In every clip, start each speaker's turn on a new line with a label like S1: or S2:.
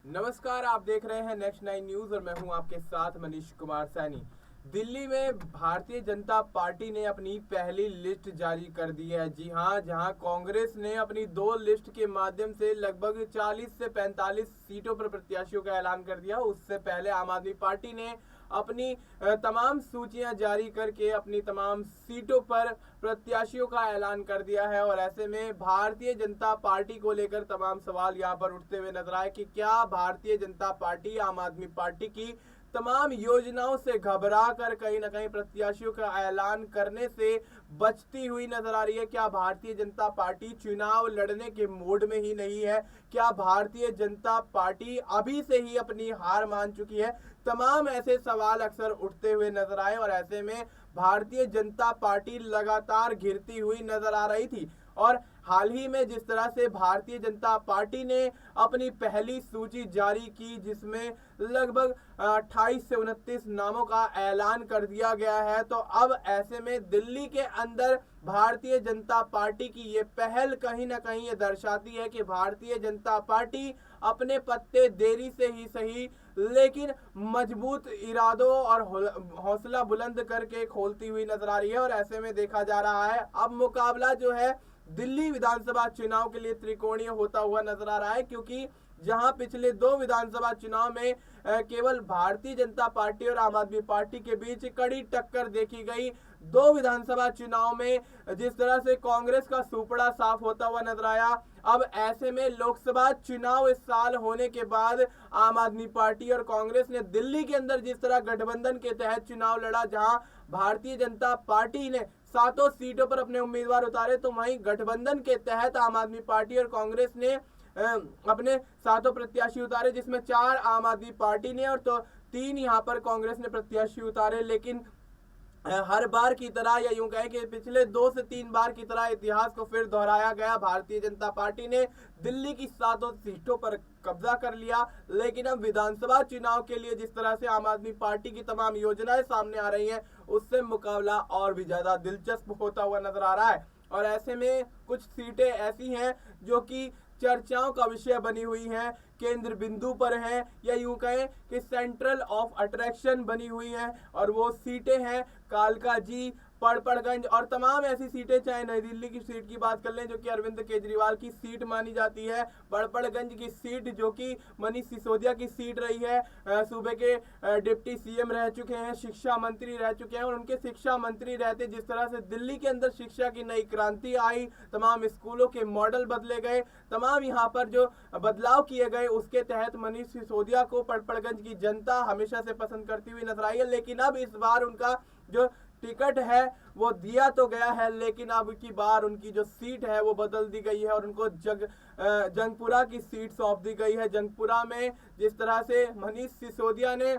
S1: नमस्कार, आप देख रहे हैं नेक्स्ट 9 न्यूज और मैं हूं आपके साथ मनीष कुमार सैनी। दिल्ली में भारतीय जनता पार्टी ने अपनी पहली लिस्ट जारी कर दी है। जी हां, जहां कांग्रेस ने अपनी 2 लिस्ट के माध्यम से लगभग 40 से 45 सीटों पर प्रत्याशियों का ऐलान कर दिया। उससे पहले आम आदमी पार्टी ने अपनी तमाम सूचियां जारी करके अपनी तमाम सीटों पर प्रत्याशियों का ऐलान कर दिया है। और ऐसे में भारतीय जनता पार्टी को लेकर तमाम सवाल यहां पर उठते हुए नजर आए कि क्या भारतीय जनता पार्टी आम आदमी पार्टी की तमाम योजनाओं से घबरा कर कहीं ना कहीं प्रत्याशियों का ऐलान करने से बचती हुई नजर आ रही है। क्या भारतीय जनता पार्टी चुनाव लड़ने के मूड में ही नहीं है? क्या भारतीय जनता पार्टी अभी से ही अपनी हार मान चुकी है? तमाम ऐसे सवाल अक्सर उठते हुए नजर आए और ऐसे में भारतीय जनता पार्टी लगातार घिरती हुई नजर आ रही थी। और हाल ही में जिस तरह से भारतीय जनता पार्टी ने अपनी पहली सूची जारी की, जिसमें लगभग 28 से 29 नामों का ऐलान कर दिया गया है, तो अब ऐसे में दिल्ली के अंदर भारतीय जनता पार्टी की ये पहल कहीं ना कहीं ये दर्शाती है कि भारतीय जनता पार्टी अपने पत्ते देरी से ही सही लेकिन मजबूत इरादों और हौसला बुलंद करके खोलती हुई नजर आ रही है। और ऐसे में देखा जा रहा है अब मुकाबला जो है दिल्ली विधानसभा चुनाव के लिए त्रिकोणीय होता हुआ नजर आ रहा है, क्योंकि जहां पिछले 2 विधानसभा चुनाव में केवल भारतीय जनता पार्टी और आम आदमी पार्टी के बीच कड़ी टक्कर देखी गई, 2 विधानसभा चुनाव में जिस तरह से कांग्रेस का सुपड़ा साफ होता हुआ नजर आया, अब ऐसे में लोकसभा चुनाव इस साल होने के बाद आम आदमी पार्टी और कांग्रेस ने दिल्ली के अंदर जिस तरह गठबंधन के तहत चुनाव लड़ा, जहां भारतीय जनता पार्टी ने 7 सीटों पर अपने उम्मीदवार उतारे, तो वहीं गठबंधन के तहत आम आदमी पार्टी और कांग्रेस ने अपने 7 प्रत्याशी उतारे, जिसमें 4 आम आदमी पार्टी ने और तो 3 यहां पर कांग्रेस ने प्रत्याशी उतारे। लेकिन हर बार की तरह या यूं कहें कि पिछले 2 से 3 बार की तरह इतिहास को फिर दोहराया गया। भारतीय जनता पार्टी ने दिल्ली की 7 सीटों पर कब्जा कर लिया। लेकिन अब विधानसभा चुनाव के लिए जिस तरह से आम आदमी पार्टी की तमाम योजनाएं सामने आ रही हैं, उससे मुकाबला और भी ज्यादा दिलचस्प होता हुआ नजर आ रहा है। और ऐसे में कुछ सीटें ऐसी हैं जो कि चर्चाओं का विषय बनी हुई हैं, केंद्र बिंदु पर हैं, या यूं कहें कि सेंट्रल ऑफ अट्रैक्शन बनी हुई हैं। और वो सीटें हैं कालकाजी, पड़पड़गंज और तमाम ऐसी सीटें, चाहे नई दिल्ली की सीट की बात कर लें जो कि अरविंद केजरीवाल की सीट मानी जाती है, पड़पड़गंज की सीट जो कि मनीष सिसोदिया की सीट रही है, सूबे के डिप्टी सीएम रह चुके हैं, शिक्षा मंत्री रह चुके हैं, और उनके शिक्षा मंत्री रहते जिस तरह से दिल्ली के अंदर शिक्षा की नई क्रांति आई, तमाम स्कूलों के मॉडल बदले गए, तमाम यहाँ पर जो बदलाव किए गए, उसके तहत मनीष सिसोदिया को पड़पड़गंज की जनता हमेशा से पसंद करती हुई नजर आई है। लेकिन अब इस बार उनका जो टिकट है वो दिया तो गया है, लेकिन अब की बार उनकी जो सीट है वो बदल दी गई है और उनको जंगपुरा की सीट सौंप दी गई है। जंगपुरा में जिस तरह से मनीष सिसोदिया ने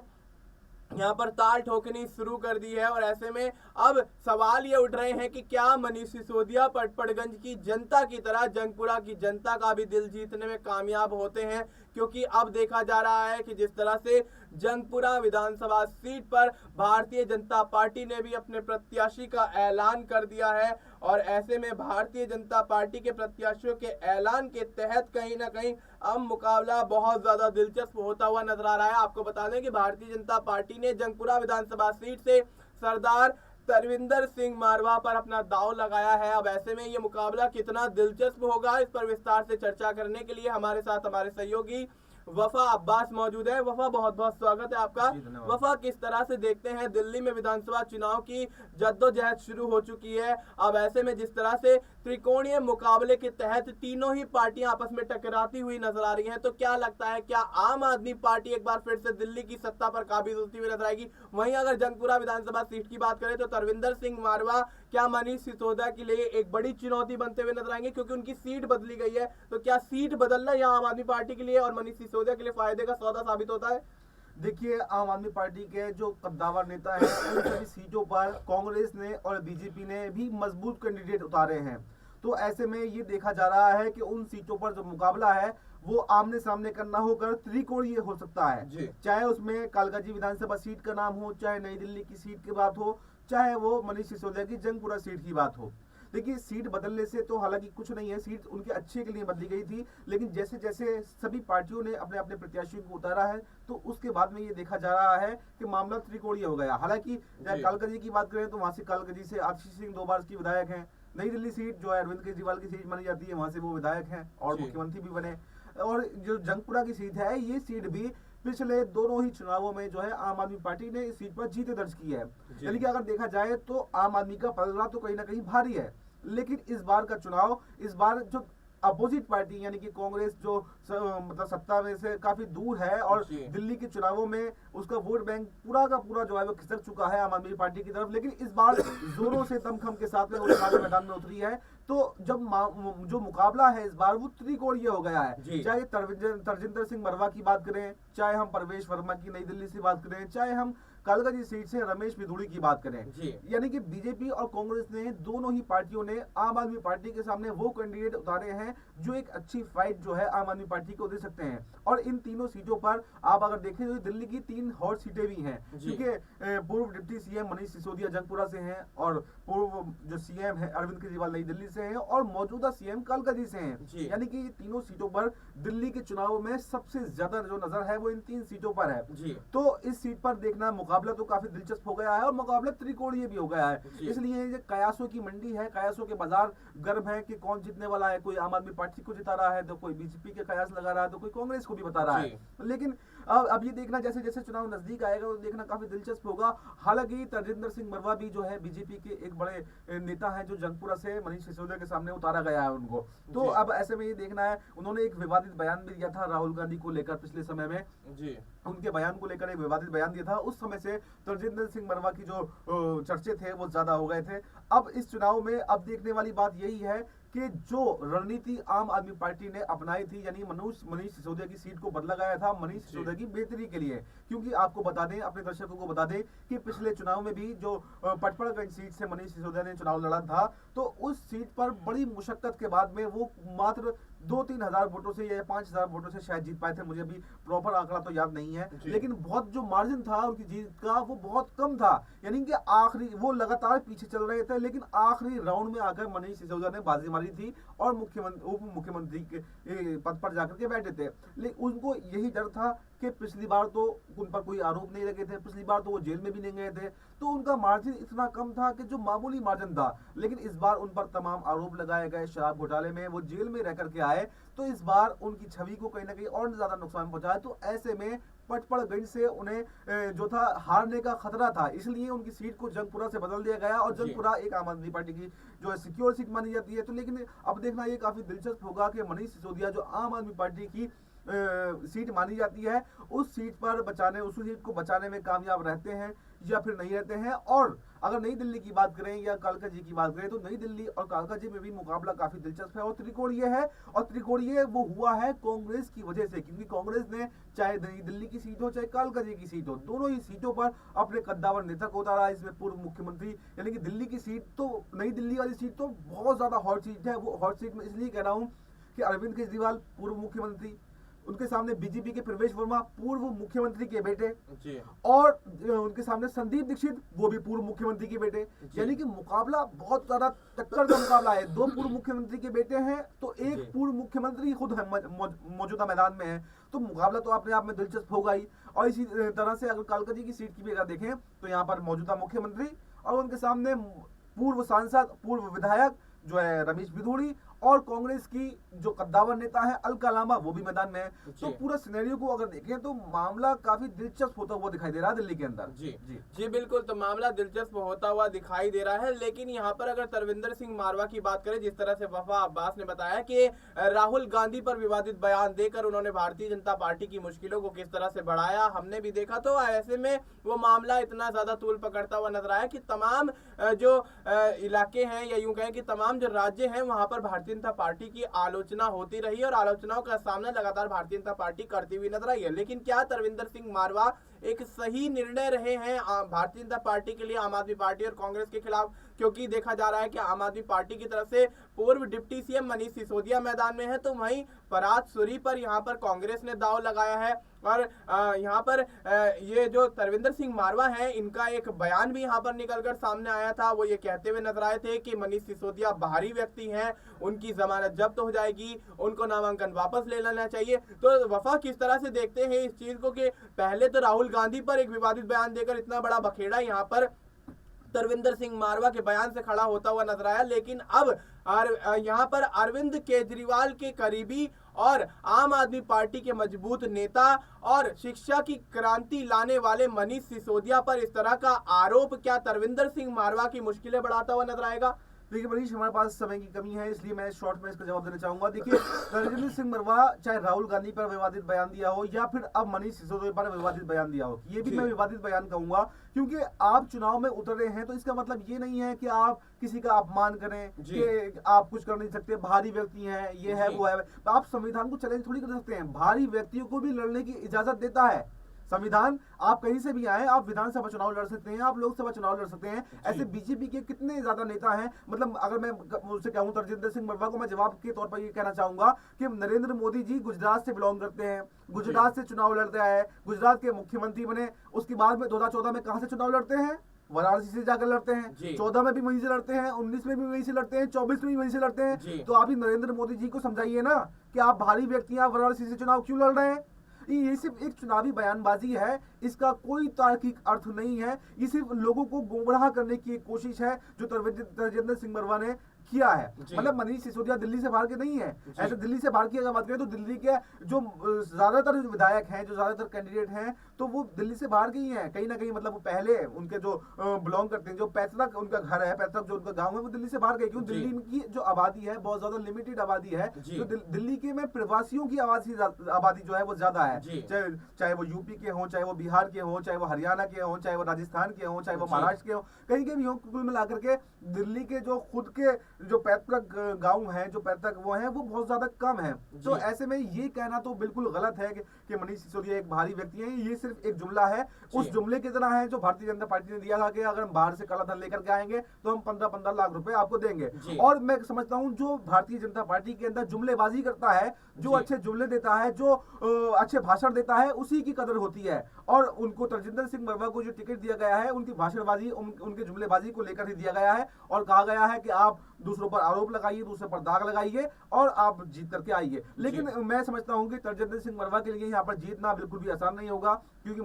S1: यहाँ पर ताल ठोकनी शुरू कर दी है, और ऐसे में अब सवाल ये उठ रहे हैं कि क्या मनीष सिसोदिया पड़पड़गंज की जनता की तरह जंगपुरा की जनता का भी दिल जीतने में कामयाब होते हैं। क्योंकि अब देखा जा रहा है कि जिस तरह से जंगपुरा विधानसभा सीट पर भारतीय जनता पार्टी ने भी अपने प्रत्याशी का ऐलान कर दिया है, और ऐसे में भारतीय जनता पार्टी के प्रत्याशियों के ऐलान के तहत कहीं ना कहीं अब मुकाबला बहुत ज्यादा दिलचस्प होता हुआ नजर आ रहा है। आपको बता दें कि भारतीय जनता पार्टी ने जंगपुरा विधानसभा सीट से सरदार तरविंदर सिंह मारवा पर अपना दांव लगाया है। अब ऐसे में ये मुकाबला कितना दिलचस्प होगा, इस पर विस्तार से चर्चा करने के लिए हमारे साथ हमारे सहयोगी वफा अब्बास मौजूद है। वफा, बहुत बहुत स्वागत है आपका। वफा, किस तरह से देखते हैं दिल्ली में विधानसभा चुनाव की जद्दोजहद शुरू हो चुकी है, अब ऐसे में जिस तरह से त्रिकोणीय मुकाबले के तहत तीनों ही पार्टियां आपस में टकराती हुई नजर आ रही हैं, तो क्या लगता है क्या आम आदमी पार्टी एक बार फिर से दिल्ली की सत्ता पर काबिज होती हुई नजर आएगी? वहीं अगर जंगपुरा विधानसभा सीट की बात करें तो तरविंदर सिंह मारवा क्या मनीष सिसोदिया के लिए एक बड़ी चुनौती बनते हुए नजर आएंगे, क्योंकि उनकी सीट बदली गई है? तो क्या सीट बदलना या आम आदमी पार्टी के लिए और मनीष सिसोदिया के लिए फायदे का सौदा साबित होता है?
S2: देखिए, आम आदमी पार्टी के जो कद्दावर नेता हैं उन सभी सीटों पर कांग्रेस ने और बीजेपी ने भी मजबूत कैंडिडेट उतारे हैं। तो ऐसे में ये देखा जा रहा है कि उन सीटों पर जो मुकाबला है वो आमने सामने करना होकर त्रिकोणीय हो सकता है। चाहे उसमें कालकाजी विधानसभा सीट का नाम हो, चाहे नई दिल्ली की सीट की बात हो, चाहे वो मनीष सिसोदिया की जंगपुरा सीट की बात हो। देखिए सीट बदलने से तो हालांकि कुछ नहीं है, सीट उनके अच्छे के लिए बदली गई थी, लेकिन जैसे जैसे सभी पार्टियों ने अपने अपने प्रत्याशियों को उतारा है तो उसके बाद में ये देखा जा रहा है कि मामला त्रिकोणीय हो गया। हालांकि कालकाजी की बात करें तो वहां से कालकाजी से आशीष सिंह 2 बार की विधायक हैं। नई दिल्ली सीट जो है अरविंद केजरीवाल की सीट मानी जाती है, वहां से वो विधायक हैं और मुख्यमंत्री भी बने। और जो जंगपुरा की सीट है, ये सीट भी पिछले दोनों ही चुनावों में जो है आम आदमी पार्टी ने इस सीट पर जीत दर्ज की है। यानी कि अगर देखा जाए तो आम आदमी का पलड़ा तो कहीं ना कहीं भारी है, लेकिन इस बार का चुनाव, इस बार जो अपोजिट पार्टी यानी कि कांग्रेस जो मतलब सत्ता में से काफी दूर है और दिल्ली के चुनावों में उसका वोट बैंक पूरा का पूरा जो है वो खिसक चुका है आम आदमी पार्टी की तरफ, लेकिन इस बार जोरों से दमखम के साथ में वो चुनावी मैदान में उतरी है। तो जब जो मुकाबला है इस बार वो त्रिकोणीय हो गया है। चाहे तरजिंदर सिंह मरवा की बात करें, चाहे हम परवेश वर्मा की नई दिल्ली से बात करें, चाहे हम कालकाजी सीट से रमेश बिधूड़ी की बात करें, यानी कि बीजेपी और कांग्रेस ने दोनों ही पार्टियों ने आम आदमी पार्टी के सामने वो कैंडिडेट उतारे हैं जो एक अच्छी फाइट जो है आम आदमी पार्टी को दे सकते हैं। और इन तीनों सीटों पर आप अगर देखें तो दिल्ली की 3 हॉट सीटें भी हैं, क्योंकि पूर्व डिप्टी सीएम मनीष सिसोदिया जंगपुरा से हैं और पूर्व जो सीएम है अरविंद केजरीवाल नई दिल्ली से हैं और मौजूदा सीएम कालकाजी से हैं। यानी कि तीनों सीटों पर दिल्ली के चुनाव में सबसे ज्यादा जो नजर है वो इन 3 सीटों पर है। तो इस सीट पर देखना मुकाबला तो काफी दिलचस्प हो गया है और मुकाबला त्रिकोणीय भी हो गया है। इसलिए ये कयासों की मंडी है, कयासों के बाजार गर्म है कि कौन जीतने वाला है। कोई आम आदमी पार्टी को जिता रहा है तो कोई बीजेपी के कयास लगा रहा है तो कोई कांग्रेस को भी बता रहा है। लेकिन अब ये देखना जैसे जैसे चुनाव नजदीक आएगा तो देखना काफी दिलचस्प होगा। हालांकि तरजिंदर सिंह मरवा भी जो है बीजेपी के एक बड़े नेता हैं जो जंगपुरा से मनीष सिसोदिया के सामने उतारा गया है उनको। तो अब ऐसे में ये देखना है, उन्होंने एक विवादित बयान भी दिया था राहुल गांधी को लेकर पिछले समय में, उनके बयान को लेकर एक विवादित बयान दिया था। उस समय से तरजिंदर सिंह मरवा की जो चर्चे थे वो ज्यादा हो गए थे। अब इस चुनाव में अब देखने वाली बात यही है कि जो रणनीति आम आदमी पार्टी ने अपनाई थी, यानी मनीष सिसोदिया की सीट को बदला गया था मनीष सिसोदिया की बेहतरी के लिए। क्योंकि आपको बता दें, अपने दर्शकों को बता दें कि पिछले चुनाव में भी जो पटपड़गंज सीट से मनीष सिसोदिया ने चुनाव लड़ा था तो उस सीट पर बड़ी मुशक्कत के बाद में वो मात्र 2-3 हजार वोटों से या 5 हजार वोटों से शायद जीत पाए थे। मुझे अभी प्रॉपर आंकड़ा तो याद नहीं है, लेकिन बहुत जो मार्जिन था उनकी जीत का वो बहुत कम था। यानी कि आखिरी वो लगातार पीछे चल रहे थे, लेकिन आखिरी राउंड में आकर मनीष सिसोदिया ने बाजी मारी थी और उप मुख्यमंत्री के पद पर जाकर के बैठे थे। लेकिन उनको यही डर था कि पिछली बार तो उन पर कोई आरोप नहीं लगे थे, पिछली बार तो वो जेल में भी नहीं गए थे, तो उनका मार्जिन इतना कम था कि जो मामूली मार्जिन था। लेकिन इस बार उन पर तमाम आरोप लगाए गए शराब घोटाले में, वो जेल में रह करके आए, तो इस बार उनकी छवि को कहीं ना कहीं और ज्यादा नुकसान पहुंचा है। तो ऐसे में पटपड़गंज से उन्हें जो था हारने का खतरा था, इसलिए उनकी सीट को जंगपुरा से बदल दिया गया और जंगपुरा एक आम आदमी पार्टी की जो है सिक्योर सीट मानी जाती है। तो लेकिन अब देखना ये काफी दिलचस्प होगा कि मनीष सिसोदिया जो आम आदमी पार्टी की सीट मानी जाती है उस सीट को बचाने में कामयाब रहते हैं या फिर नहीं रहते हैं। और अगर नई दिल्ली की बात करें या कालकाजी की बात करें तो नई दिल्ली और कालकाजी में भी मुकाबला काफी दिलचस्प है और त्रिकोणीय है। और त्रिकोणीय वो हुआ है कांग्रेस की वजह से, क्योंकि कांग्रेस ने चाहे नई दिल्ली की सीट हो चाहे कालकाजी की सीट हो, दोनों ही सीटों पर अपने कद्दावर नेता को उतारा। इसमें पूर्व मुख्यमंत्री, यानी कि दिल्ली की सीट तो, नई दिल्ली वाली सीट तो बहुत ज्यादा हॉट सीट है। वो हॉट सीट में इसलिए कह रहा हूँ कि अरविंद केजरीवाल पूर्व मुख्यमंत्री, उनके सामने बीजेपी के परवेश वर्मा पूर्व मुख्यमंत्री के बेटे और उनके सामने संदीप दीक्षित वो भी पूर्व मुख्यमंत्री के बेटे। यानी कि मुकाबला बहुत ज्यादा टक्कर का मुकाबला है। 2 पूर्व मुख्यमंत्री के बेटे हैं तो एक पूर्व मुख्यमंत्री खुद मौजूदा मैदान में है, तो मुकाबला तो अपने आप में दिलचस्प होगा ही। और इसी तरह से अगर कालकाजी की सीट की भी अगर देखें तो यहाँ पर मौजूदा मुख्यमंत्री और उनके सामने पूर्व सांसद, पूर्व विधायक जो है रमेश बिधूड़ी और कांग्रेस की जो कद्दावर नेता है अलका लांबा वो भी मैदान में है। तो पूरा सिनेरियो को अगर देखें तो मामला काफी दिलचस्प होता हुआ दिखाई दे रहा है दिल्ली के अंदर।
S1: जी बिल्कुल, तो मामला दिलचस्प होता हुआ दिखाई दे रहा है। लेकिन यहाँ पर अगर तरविंदर सिंह मारवा की बात करें, जिस तरह से वफा अब्बास ने बताया कि राहुल गांधी पर विवादित बयान देकर उन्होंने भारतीय जनता पार्टी की मुश्किलों को किस तरह से बढ़ाया हमने भी देखा, तो ऐसे में वो मामला इतना ज्यादा तूल पकड़ता हुआ नजर आया कि तमाम जो इलाके हैं या यूं कहें कि तमाम जो राज्य हैं वहां पर भारतीय जनता पार्टी की आलोचना होती रही और आलोचनाओं का सामना लगातार भारतीय जनता पार्टी करती हुई नजर आई है। लेकिन क्या तरविंदर सिंह मारवा एक सही निर्णय रहे हैं भारतीय जनता पार्टी के लिए, आम आदमी पार्टी और कांग्रेस के खिलाफ? क्योंकि देखा जा रहा है कि आम आदमी पार्टी की तरफ से पूर्व डिप्टी सीएम मनीष सिसोदिया मैदान में है, तो वहीं फरहाद सूरी पर यहाँ पर कांग्रेस ने दांव लगाया है। और यहाँ पर ये जो तरविंदर सिंह मारवा है, इनका एक बयान भी यहाँ पर निकलकर सामने आया था। वो ये कहते हुए नजर आए थे कि मनीष सिसोदिया बाहरी व्यक्ति हैं, उनकी जमानत जब्त हो जाएगी, उनको नामांकन वापस ले लेना चाहिए। तो वफा किस तरह से देखते हैं इस चीज को कि पहले तो राहुल गांधी पर एक विवादित बयान देकर इतना बड़ा बखेड़ा यहाँ पर तरविंदर सिंह मारवा के बयान से खड़ा होता हुआ नजर आया, लेकिन अब यहाँ पर अरविंद केजरीवाल के करीबी और आम आदमी पार्टी के मजबूत नेता और शिक्षा की क्रांति लाने वाले मनीष सिसोदिया पर इस तरह का आरोप क्या तरविंदर सिंह मारवा की मुश्किलें बढ़ाता हुआ नजर आएगा?
S2: देखिए मनीष, हमारे पास समय की कमी है, इसलिए मैं शॉर्ट में इसका जवाब देना चाहूंगा। देखिए, तरविंदर सिंह मारवा चाहे राहुल गांधी पर विवादित बयान दिया हो या फिर अब मनीष सिसोदिया पर विवादित बयान दिया हो, ये भी मैं विवादित बयान कहूंगा, क्योंकि आप चुनाव में उतर रहे हैं तो इसका मतलब ये नहीं है कि आप किसी का अपमान करें, कि आप कुछ कर नहीं सकते, भारी व्यक्ति हैं, ये है वो है। आप संविधान को चैलेंज थोड़ी कर सकते हैं, भारी व्यक्तियों को भी लड़ने की इजाजत देता है संविधान। आप कहीं से भी आए, आप विधानसभा चुनाव लड़ सकते हैं, आप लोकसभा चुनाव लड़ सकते हैं। ऐसे बीजेपी के कितने ज्यादा नेता हैं। मतलब अगर मैं मुझसे कहूं तरविंदर सिंह मारवा को मैं जवाब के तौर पर ये कहना चाहूंगा कि नरेंद्र मोदी जी गुजरात से बिलोंग करते हैं, गुजरात से चुनाव लड़ते आए, गुजरात के मुख्यमंत्री बने, उसके बाद में 2014 में कहां से चुनाव लड़ते हैं? वाराणसी से जाकर लड़ते हैं, 14 में भी वहीं से लड़ते हैं, 19 में भी वहीं से लड़ते हैं, 24 में भी वहीं से लड़ते हैं। तो आप ही नरेंद्र मोदी जी को समझाइए ना कि आप भारी व्यक्ति हैं, वाराणसी से चुनाव क्यों लड़ रहे हैं। ये सिर्फ एक चुनावी बयानबाजी है, इसका कोई तार्किक अर्थ नहीं है। ये सिर्फ लोगों को गुमराह करने की एक कोशिश है जो तरविंदर सिंह मारवा ने किया है। मतलब मनीष सिसोदिया दिल्ली से बाहर के नहीं है। ऐसे दिल्ली से बाहर की अगर बात करें तो दिल्ली के जो ज्यादातर विधायक हैं, जो ज्यादातर कैंडिडेट हैं, तो वो दिल्ली से बाहर के ही हैं कहीं ना कहीं। मतलब वो पहले उनके जो बिलोंग करते हैं, जो पैतृक उनका घर है, पैतृक जो उनका गांव है, वो दिल्ली से बाहर गए। क्यों? दिल्ली की जो आबादी है बहुत ज्यादा लिमिटेड आबादी है। तो दिल्ली के में प्रवासियों की आबादी जो है वो ज्यादा है। चाहे वो यूपी के हों, चाहे वो बिहार के हों, चाहे वो हरियाणा के हों, चाहे वो राजस्थान के हों, चाहे वो महाराष्ट्र के हों, कहीं के भी हों, कुल मिलाकर के दिल्ली के जो खुद के जो पैतृक गांव हैं, जो पैतृक वो हैं, वो बहुत ज्यादा कम है। तो ऐसे में ये कहना तो बिल्कुल गलत है कि मनीष सिसोदिया एक भारी व्यक्ति है। ये सिर्फ एक जुमला है, उस जुमले की तरह है जो भारतीय जनता पार्टी ने दिया था कि अगर हम बाहर से काला धन लेकर के आएंगे तो हम 15-15 लाख रुपए आपको देंगे। और मैं समझता हूं जो भारतीय जनता पार्टी के अंदर जुमलेबाजी करता है, जो अच्छे जुमले देता है, जो अच्छे भाषण देता है, उसी की कदर होती है। और उनको तरविंदर सिंह मारवा को जो टिकट दिया गया है, उनकी भाषणबाजी, उनके जुमलेबाजी को लेकर ही दिया गया है और कहा गया है कि आप दूसरों पर आरोप लगाइए, दूसरों पर दाग लगाइए और आप जीत करके आइए। लेकिन मैं समझता हूं कि तरविंदर सिंह मारवा के लिए यहाँ पर जीतना बिल्कुल भी आसान नहीं होगा, क्योंकि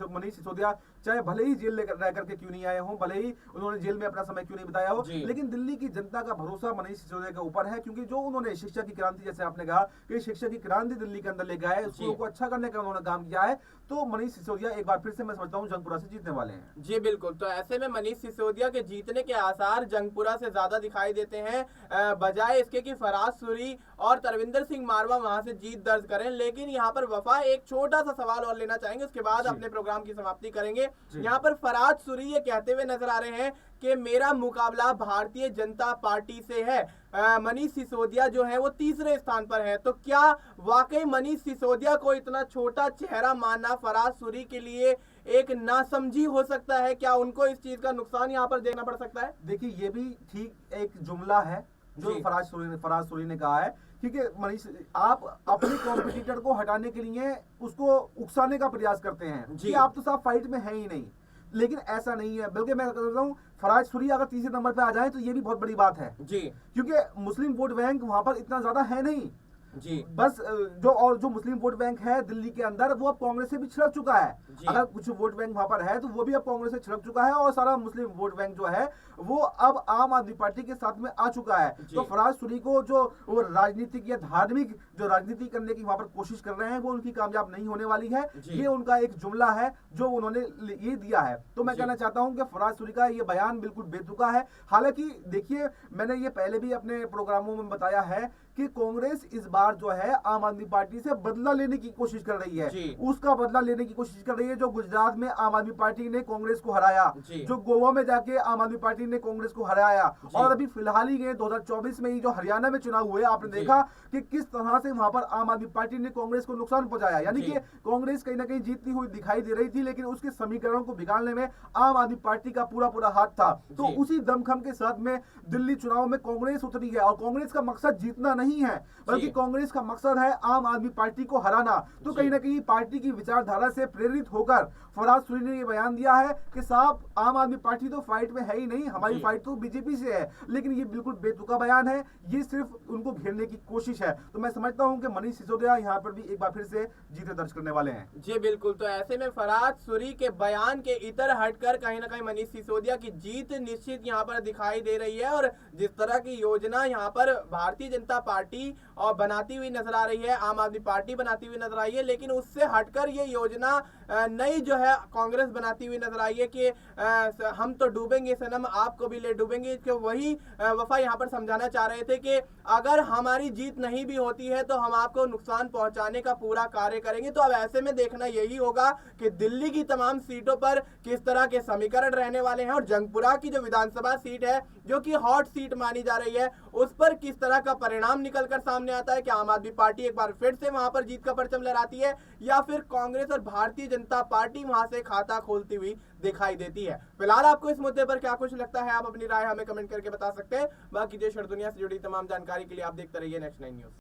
S2: मनीष सिसोदिया चाहे भले ही जेल लेकर रह करके क्यों नहीं आए हों, भले ही उन्होंने जेल में अपना समय क्यों नहीं बिताया हो, लेकिन दिल्ली की जनता का भरोसा मनीष सिसोदिया के ऊपर है। क्योंकि जो उन्होंने शिक्षा की क्रांति, जैसे आपने कहा कि शिक्षा की क्रांति दिल्ली के अंदर ले गया है, स्कूलों को अच्छा करने का उन्होंने काम किया है, तो मनीष सिसोदिया एक बार फिर से मैं समझता हूँ जंगपुरा से जीतने वाले हैं।
S1: जी बिल्कुल। तो ऐसे में मनीष सिसोदिया के जीतने के आसार जंगपुरा से ज्यादा दिखाई देते हैं, बजाय इसके कि फरहाद सूरी और तरविंदर सिंह मारवा वहां से जीत दर्ज करें। लेकिन यहाँ पर वफा एक छोटा सा सवाल और लेना चाहेंगे, उसके बाद अपने प्रोग्राम की समाप्ति करेंगे। यहाँ पर फरहाद सूरी ये कहते हुए नजर आ रहे हैं कि मेरा मुकाबला भारतीय जनता पार्टी से है, मनीष सिसोदिया जो है वो तीसरे स्थान पर है। तो क्या वाकई मनीष सिसोदिया को इतना छोटा चेहरा मानना फरहाद सूरी के लिए एक नासमझी हो सकता है? क्या उनको इस चीज का नुकसान यहाँ पर देखना पड़ सकता है?
S2: देखिए, ये भी ठीक एक जुमला है जो फरहाद सूरी ने कहा है, क्योंकि मनीष, आप अपने कॉम्पिटिटर को हटाने के लिए उसको उकसाने का प्रयास करते हैं कि आप तो साफ फाइट में है ही नहीं, लेकिन ऐसा नहीं है। बल्कि मैं कहता हूँ फरहाद सूरी अगर तीसरे नंबर पे आ जाए तो ये भी बहुत बड़ी बात है जी, क्योंकि मुस्लिम वोट बैंक वहां पर इतना ज्यादा है नहीं जी। बस जो मुस्लिम वोट बैंक है दिल्ली के अंदर, वो अब कांग्रेस से भी छिड़क चुका है। अगर कुछ वोट बैंक वहां पर है तो वो भी अब कांग्रेस से छिड़क चुका है और सारा मुस्लिम वोट बैंक जो है वो अब आम आदमी पार्टी के साथ में आ चुका है। तो फरहाद सूरी को जो वो राजनीतिक या धार्मिक जो राजनीति करने की वहां पर कोशिश कर रहे हैं, वो उनकी कामयाब नहीं होने वाली है। ये उनका एक जुमला है जो उन्होंने ये दिया है। तो मैं कहना चाहता हूं कि फरहाद सूरी का ये बयान बिल्कुल बेतुका है। हालांकि देखिए, मैंने ये पहले भी अपने प्रोग्रामों में बताया है कि कांग्रेस इस बार जो है आम आदमी पार्टी से बदला लेने की कोशिश कर रही है। उसका बदला लेने की कोशिश कर रही है जो गुजरात में आम आदमी पार्टी ने कांग्रेस को हराया, जो गोवा में जाके आम आदमी पार्टी ने कांग्रेस को हराया, और अभी फिलहाल ही 2024 में ही जो हरियाणा में चुनाव हुए, आपने देखा कि किस तरह से वहां पर आम आदमी पार्टी ने कांग्रेस को नुकसान पहुंचाया। यानी
S1: जी।
S2: कि कांग्रेस कहीं ना कहीं जीतती हुई दिखाई दे रही थी, लेकिन उसके समीकरणों को बिगाड़ने में आम आदमी पार्टी का पूरा पूरा हाथ था। तो
S1: जी।
S2: उसी दमखम के साथ में दिल्ली चुनाव में कांग्रेस उतरी है, और कांग्रेस का मकसद जीतना नहीं है, बल्कि
S1: जी।
S2: कांग्रेस का मकसद है आम आदमी पार्टी को हराना। तो
S1: जी।
S2: कहीं ना कहीं पार्टी की विचारधारा से प्रेरित होकर फरहाद सुरी ने ये बयान दिया है कि साहब आम आदमी पार्टी तो फाइट में है ही नहीं, हमारी
S1: जी।
S2: फाइट तो बीजेपी से है। लेकिन ये बिल्कुल बेतुका बयान है, ये सिर्फ उनको घेरने की कोशिश है। तो मैं समझता हूं कि मनीष सिसोदिया यहाँ पर भी एक बार फिर से जीते दर्ज करने वाले हैं।
S1: जी बिल्कुल, तो ऐसे में फरहाद सुरी के बयान के इतर हटकर कहीं ना कहीं मनीष सिसोदिया की जीत निश्चित यहाँ पर दिखाई दे रही है। और जिस तरह की योजना यहाँ पर भारतीय जनता पार्टी और बनाती हुई नजर आ रही है, आम आदमी पार्टी बनाती हुई नजर आई है, लेकिन उससे हटकर ये योजना नई जो है कांग्रेस बनाती हुई नजर आई है कि हम तो डूबेंगे सनम, आपको भी ले डूबेंगे। कि वही वफा यहाँ पर समझाना चाह रहे थे कि अगर हमारी जीत नहीं भी होती है तो हम आपको नुकसान पहुंचाने का पूरा कार्य करेंगे। तो अब ऐसे में देखना यही होगा कि दिल्ली की तमाम सीटों पर किस तरह के समीकरण रहने वाले हैं, और जंगपुरा की जो विधानसभा सीट है जो कि हॉट सीट मानी जा रही है, उस पर किस तरह का परिणाम निकलकर सामने आता है। कि आम आदमी पार्टी एक बार फिर से वहां पर जीत का परचम लहराती है, या फिर कांग्रेस और भारतीय जनता पार्टी वहां से खाता खोलती हुई दिखाई देती है। फिलहाल आपको इस मुद्दे पर क्या कुछ लगता है, आप अपनी राय हमें कमेंट करके बता सकते हैं। बाकी देश और दुनिया से जुड़ी तमाम जानकारी के लिए आप देखते रहिए नेक्स्ट 9 न्यूज।